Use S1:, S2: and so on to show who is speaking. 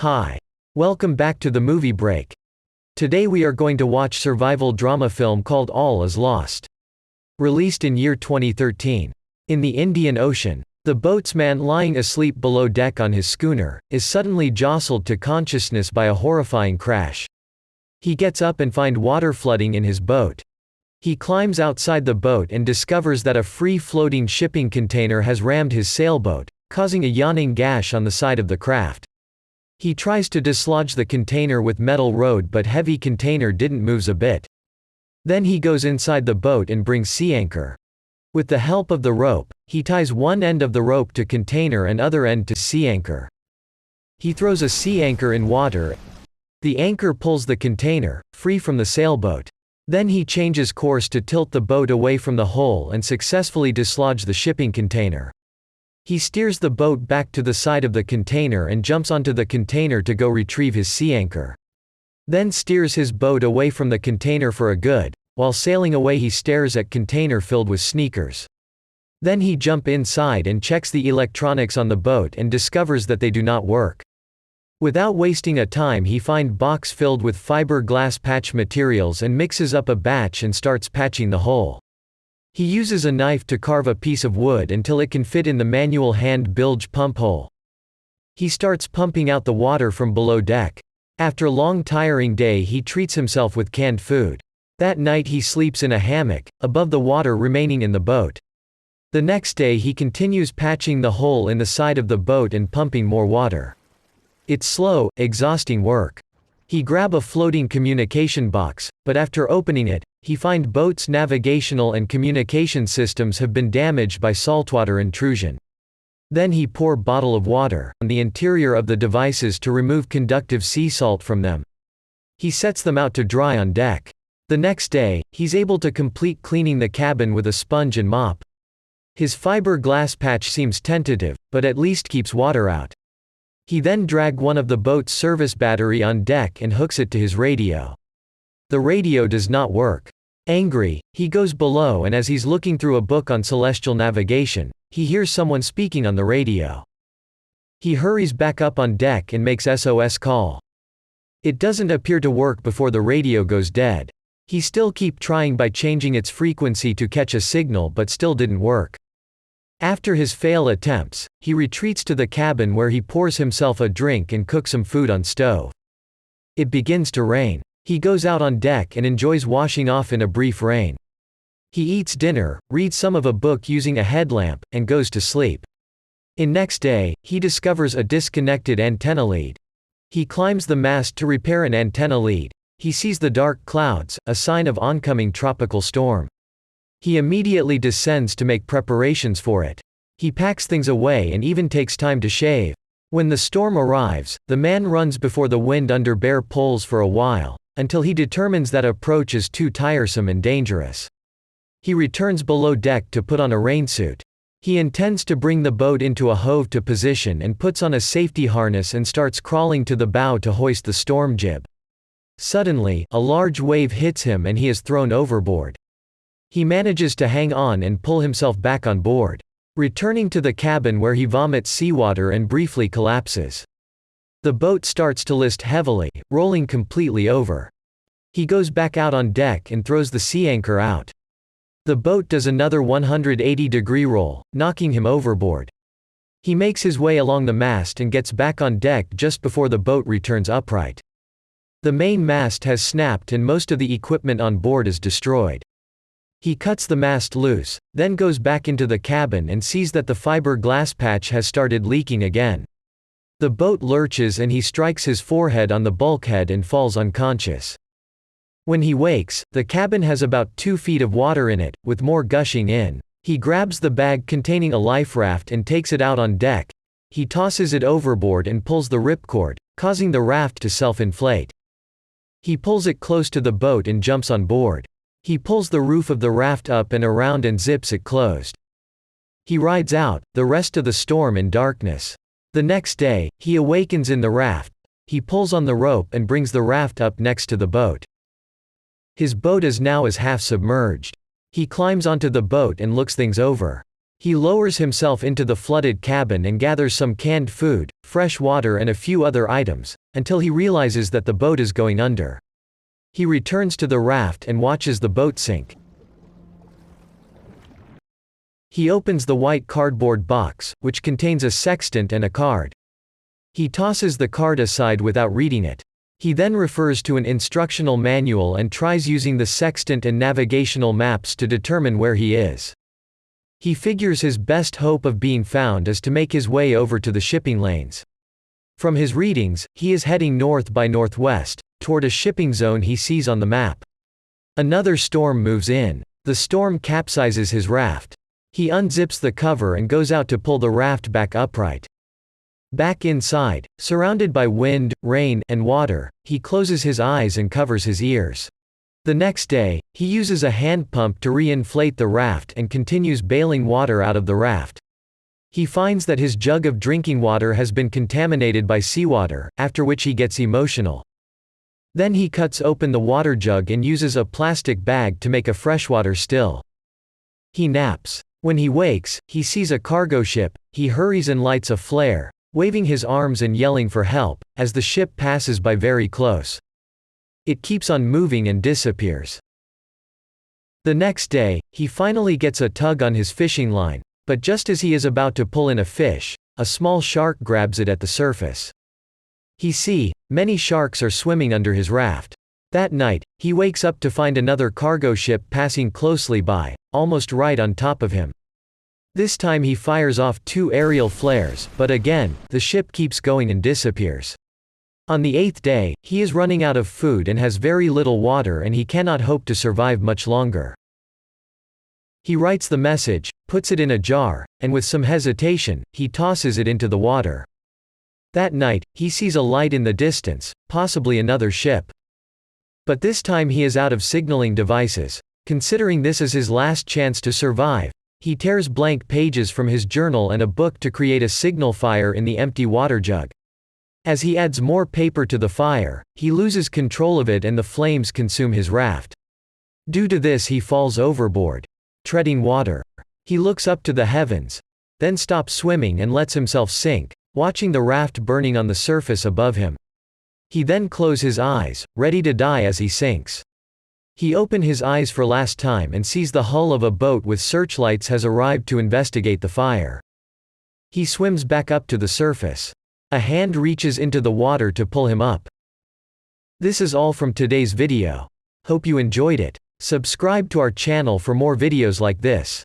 S1: Hi. Welcome back to the Movie Break. Today we are going to watch survival drama film called All Is Lost. Released in year 2013. In the Indian Ocean, the boatsman lying asleep below deck on his schooner, is suddenly jostled to consciousness by a horrifying crash. He gets up and finds water flooding in his boat. He climbs outside the boat and discovers that a free-floating shipping container has rammed his sailboat, causing a yawning gash on the side of the craft. He tries to dislodge the container with metal rod, but heavy container didn't moves a bit. Then he goes inside the boat and brings sea anchor. With the help of the rope, he ties one end of the rope to container and other end to sea anchor. He throws a sea anchor in water. The anchor pulls the container, free from the sailboat. Then he changes course to tilt the boat away from the hole and successfully dislodge the shipping container. He steers the boat back to the side of the container and jumps onto the container to go retrieve his sea anchor. Then steers his boat away from the container for a good. While sailing away he stares at container filled with sneakers. Then he jumps inside and checks the electronics on the boat and discovers that they do not work. Without wasting a time he finds box filled with fiberglass patch materials and mixes up a batch and starts patching the hole. He uses a knife to carve a piece of wood until it can fit in the manual hand bilge pump hole. He starts pumping out the water from below deck. After a long tiring day he treats himself with canned food. That night he sleeps in a hammock, above the water remaining in the boat. The next day he continues patching the hole in the side of the boat and pumping more water. It's slow, exhausting work. He grabs a floating communication box, but after opening it, he finds boat's navigational and communication systems have been damaged by saltwater intrusion. Then he pours a bottle of water on the interior of the devices to remove conductive sea salt from them. He sets them out to dry on deck. The next day, he's able to complete cleaning the cabin with a sponge and mop. His fiberglass patch seems tentative, but at least keeps water out. He then drags one of the boat's service battery on deck and hooks it to his radio. The radio does not work. Angry, he goes below, and as he's looking through a book on celestial navigation, he hears someone speaking on the radio. He hurries back up on deck and makes SOS call. It doesn't appear to work before the radio goes dead. He still keeps trying by changing its frequency to catch a signal, but still didn't work. After his failed attempts, he retreats to the cabin where he pours himself a drink and cooks some food on stove. It begins to rain. He goes out on deck and enjoys washing off in a brief rain. He eats dinner, reads some of a book using a headlamp, and goes to sleep. Next day, he discovers a disconnected antenna lead. He climbs the mast to repair an antenna lead. He sees the dark clouds, a sign of oncoming tropical storm. He immediately descends to make preparations for it. He packs things away and even takes time to shave. When the storm arrives, the man runs before the wind under bare poles for a while, until he determines that approach is too tiresome and dangerous. He returns below deck to put on a rainsuit. He intends to bring the boat into a hove to position and puts on a safety harness and starts crawling to the bow to hoist the storm jib. Suddenly, a large wave hits him and he is thrown overboard. He manages to hang on and pull himself back on board. Returning to the cabin where he vomits seawater and briefly collapses. The boat starts to list heavily, rolling completely over. He goes back out on deck and throws the sea anchor out. The boat does another 180-degree roll, knocking him overboard. He makes his way along the mast and gets back on deck just before the boat returns upright. The main mast has snapped and most of the equipment on board is destroyed. He cuts the mast loose, then goes back into the cabin and sees that the fiberglass patch has started leaking again. The boat lurches and he strikes his forehead on the bulkhead and falls unconscious. When he wakes, the cabin has about 2 feet of water in it, with more gushing in. He grabs the bag containing a life raft and takes it out on deck. He tosses it overboard and pulls the ripcord, causing the raft to self-inflate. He pulls it close to the boat and jumps on board. He pulls the roof of the raft up and around and zips it closed. He rides out the rest of the storm in darkness. The next day, he awakens in the raft. He pulls on the rope and brings the raft up next to the boat. His boat is now half submerged. He climbs onto the boat and looks things over. He lowers himself into the flooded cabin and gathers some canned food, fresh water and a few other items, until he realizes that the boat is going under. He returns to the raft and watches the boat sink. He opens the white cardboard box, which contains a sextant and a card. He tosses the card aside without reading it. He then refers to an instructional manual and tries using the sextant and navigational maps to determine where he is. He figures his best hope of being found is to make his way over to the shipping lanes. From his readings, he is heading north by northwest, toward a shipping zone he sees on the map. Another storm moves in. The storm capsizes his raft. He unzips the cover and goes out to pull the raft back upright. Back inside, surrounded by wind, rain, and water, he closes his eyes and covers his ears. The next day, he uses a hand pump to re-inflate the raft and continues bailing water out of the raft. He finds that his jug of drinking water has been contaminated by seawater, after which he gets emotional. Then he cuts open the water jug and uses a plastic bag to make a freshwater still. He naps. When he wakes, he sees a cargo ship. He hurries and lights a flare, waving his arms and yelling for help, as the ship passes by very close. It keeps on moving and disappears. The next day, he finally gets a tug on his fishing line, but just as he is about to pull in a fish, a small shark grabs it at the surface. He sees many sharks are swimming under his raft. That night, he wakes up to find another cargo ship passing closely by, almost right on top of him. This time he fires off 2 aerial flares, but again, the ship keeps going and disappears. On the 8th day, he is running out of food and has very little water and he cannot hope to survive much longer. He writes the message, puts it in a jar, and with some hesitation, he tosses it into the water. That night, he sees a light in the distance, possibly another ship. But this time he is out of signaling devices. Considering this as his last chance to survive, he tears blank pages from his journal and a book to create a signal fire in the empty water jug. As he adds more paper to the fire, he loses control of it and the flames consume his raft. Due to this he falls overboard, treading water. He looks up to the heavens, then stops swimming and lets himself sink, watching the raft burning on the surface above him. He then closes his eyes, ready to die as he sinks. He opens his eyes for last time and sees the hull of a boat with searchlights has arrived to investigate the fire. He swims back up to the surface. A hand reaches into the water to pull him up. This is all from today's video. Hope you enjoyed it. Subscribe to our channel for more videos like this.